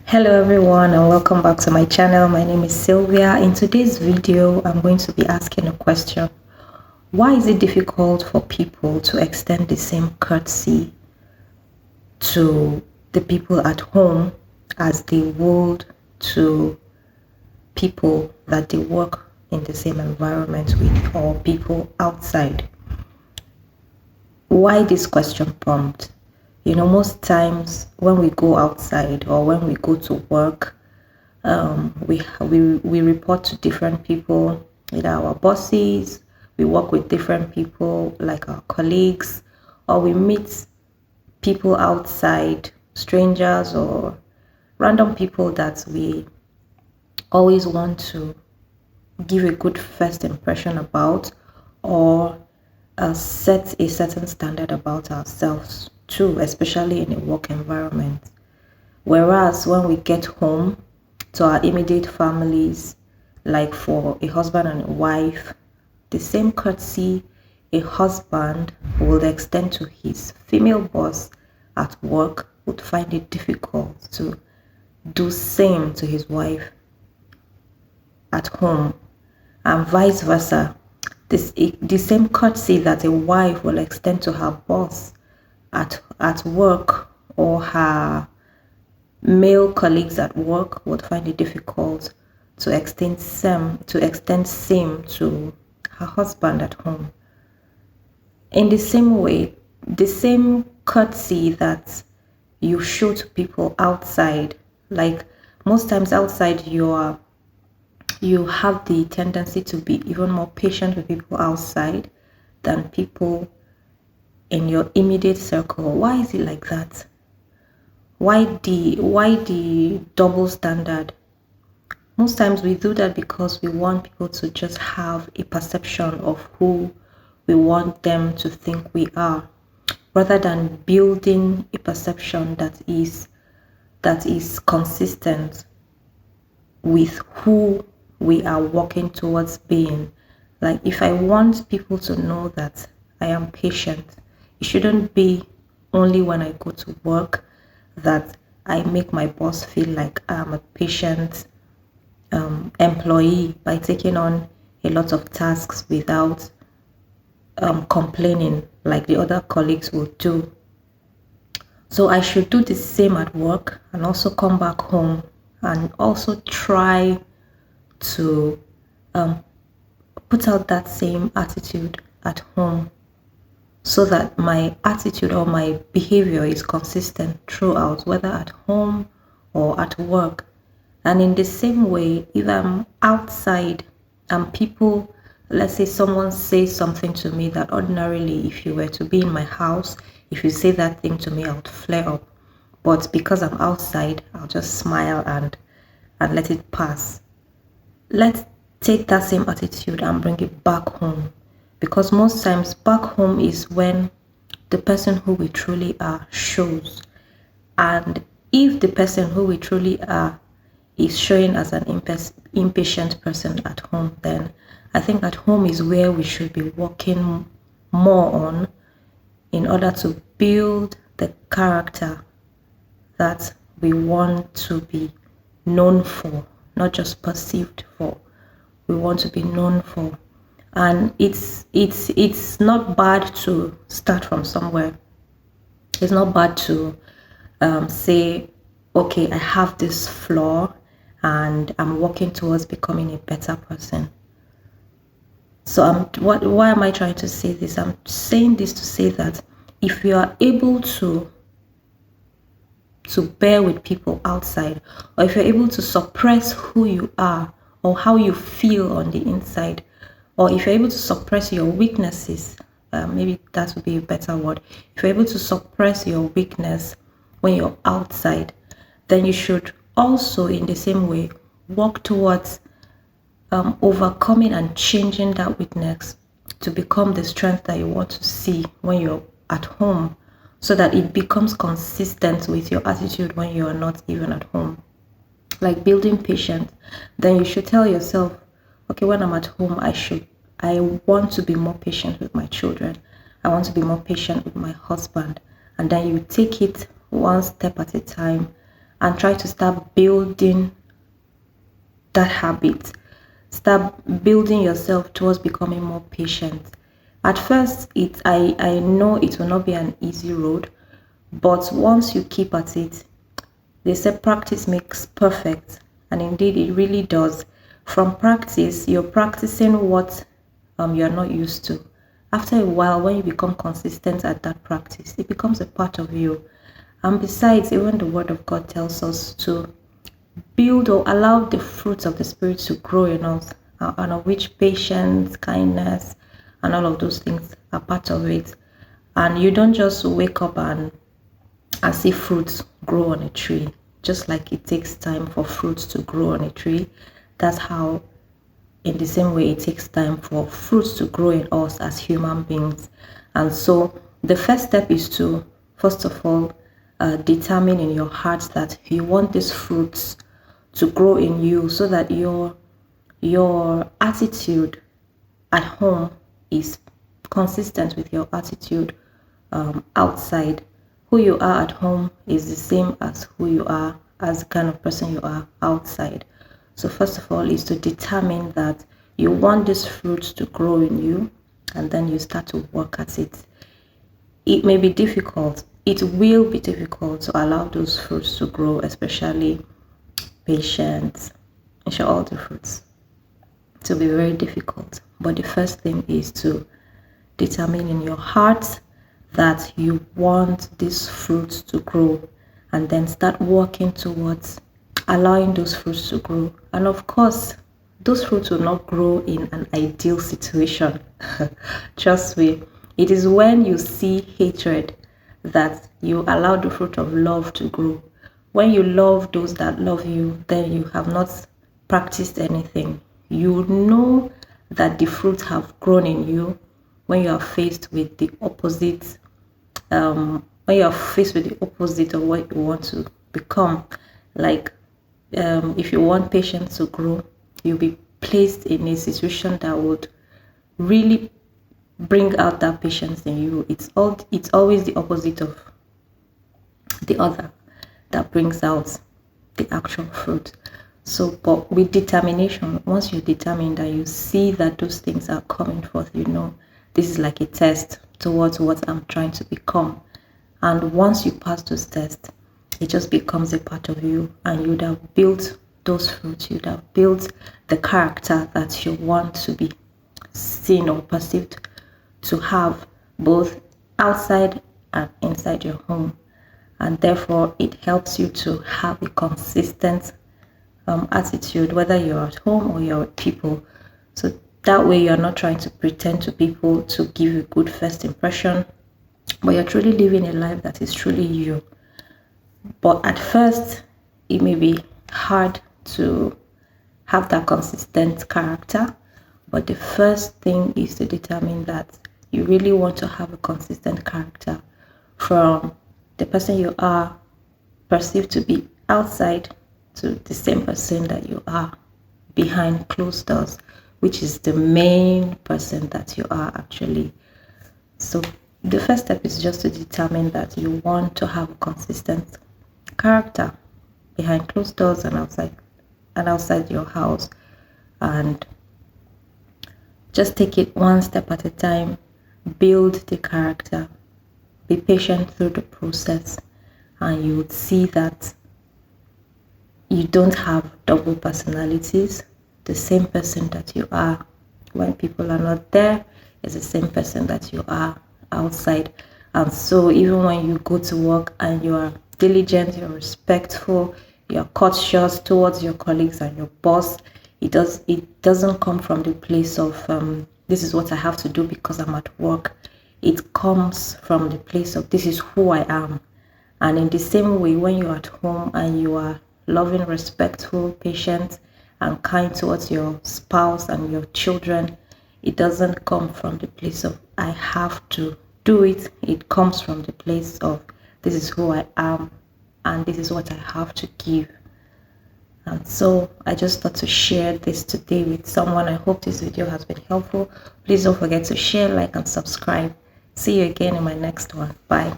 Hello everyone and welcome back to my channel. My name is Sylvia. In today's video, I'm going to be asking a question. Why is it difficult for people to extend the same courtesy to the people at home as they would to people that they work in the same environment with or people outside? Why this question prompt? Most times when we go outside or when we go to work, we report to different people, either our bosses, we work with different people like our colleagues, or we meet people outside, strangers or random people that we always want to give a good first impression about, or set a certain standard about ourselves too, especially in a work environment. Whereas when we get home to our immediate families, like for a husband and a wife, the same courtesy a husband will extend to his female boss at work would find it difficult to do same to his wife at home, and vice versa. The same courtesy that a wife will extend to her boss at work or her male colleagues at work would find it difficult to extend same to her husband at home. In the same way, the same courtesy that you show to people outside, like most times outside you have the tendency to be even more patient with people outside than people in your immediate circle. Why is it like that? Why the double standard? Most times we do that because we want people to just have a perception of who we want them to think we are, rather than building a perception that is consistent with who we are working towards being. Like, if I want people to know that I am patient, it shouldn't be only when I go to work that I make my boss feel like I'm a patient employee by taking on a lot of tasks without complaining like the other colleagues would do. So I should do the same at work and also come back home and also try to put out that same attitude at home, so that my attitude or my behavior is consistent throughout, whether at home or at work. And in the same way, if I'm outside and people, let's say someone says something to me that ordinarily, if you were to be in my house, if you say that thing to me, I would flare up. But because I'm outside, I'll just smile and let it pass. Let's take that same attitude and bring it back home, because most times back home is when the person who we truly are shows. And if the person who we truly are is showing as an impatient person at home, then I think at home is where we should be working more on, in order to build the character that we want to be known for, not just perceived for. We want to be known for. And it's not bad to start from somewhere. It's not bad to say, okay, I have this flaw and I'm working towards becoming a better person. So why am I trying to say this? I'm saying this to say that if you are able to bear with people outside, or if you're able to suppress who you are or how you feel on the inside, or if you're able to suppress your weaknesses, maybe that would be a better word. If you're able to suppress your weakness when you're outside, then you should also, in the same way, work towards overcoming and changing that weakness to become the strength that you want to see when you're at home, so that it becomes consistent with your attitude when you're not even at home. Like building patience, then you should tell yourself, okay, when I'm at home, I want to be more patient with my children. I want to be more patient with my husband. And then you take it one step at a time and try to start building that habit. Start building yourself towards becoming more patient. At first, I know it will not be an easy road, but once you keep at it, they say practice makes perfect, and indeed it really does. From practice, you're practicing what you are not used to. After a while, when you become consistent at that practice, it becomes a part of you. And besides, even the Word of God tells us to build or allow the fruits of the Spirit to grow in us, and of which patience, kindness, and all of those things are part of it. And you don't just wake up and see fruits grow on a tree. Just like it takes time for fruits to grow on a tree, that's how, in the same way, it takes time for fruits to grow in us as human beings. And so the first step is to, first of all, determine in your heart that you want these fruits to grow in you, so that your attitude at home is consistent with your attitude outside. Who you are at home is the same as who you are, as the kind of person you are outside. So first of all is to determine that you want these fruits to grow in you, and then you start to work at it. It may be difficult. It will be difficult to allow those fruits to grow, especially patience, and all the fruits. It will be very difficult. But the first thing is to determine in your heart that you want these fruits to grow, and then start working towards allowing those fruits to grow. And of course, those fruits will not grow in an ideal situation. Trust me, it is when you see hatred that you allow the fruit of love to grow. When you love those that love you, then you have not practiced anything. You know that the fruits have grown in you when you are faced with the opposite, when you are faced with the opposite of what you want to become. Like, if you want patience to grow, you'll be placed in a situation that would really bring out that patience in you. It's always the opposite of the other that brings out the actual fruit. So, but with determination, once you determine that, you see that those things are coming forth, you know, this is like a test towards what I'm trying to become. And once you pass those tests, it just becomes a part of you, and you'd have built those fruits, you'd have built the character that you want to be seen or perceived to have, both outside and inside your home. And therefore, it helps you to have a consistent attitude, whether you're at home or you're with people. So that way, you're not trying to pretend to people to give a good first impression, but you're truly living a life that is truly you. But at first, it may be hard to have that consistent character. But the first thing is to determine that you really want to have a consistent character, from the person you are perceived to be outside to the same person that you are behind closed doors, which is the main person that you are actually. So the first step is just to determine that you want to have a consistent character behind closed doors and outside your house. And just take it one step at a time. Build the character. Be patient through the process, and you would see that you don't have double personalities. The same person that you are when people are not there is the same person that you are outside. And so even when you go to work and you are diligent, you're respectful, you're courteous towards your colleagues and your boss, it doesn't come from the place of this is what I have to do because I'm at work. It comes from the place of this is who I am. And in the same way, when you're at home and you are loving, respectful, patient, and kind towards your spouse and your children, it doesn't come from the place of I have to do it. It comes from the place of this is who I am and this is what I have to give. And so I just thought to share this today with someone. I hope this video has been helpful. Please don't forget to share, like, and subscribe. See you again in my next one. Bye.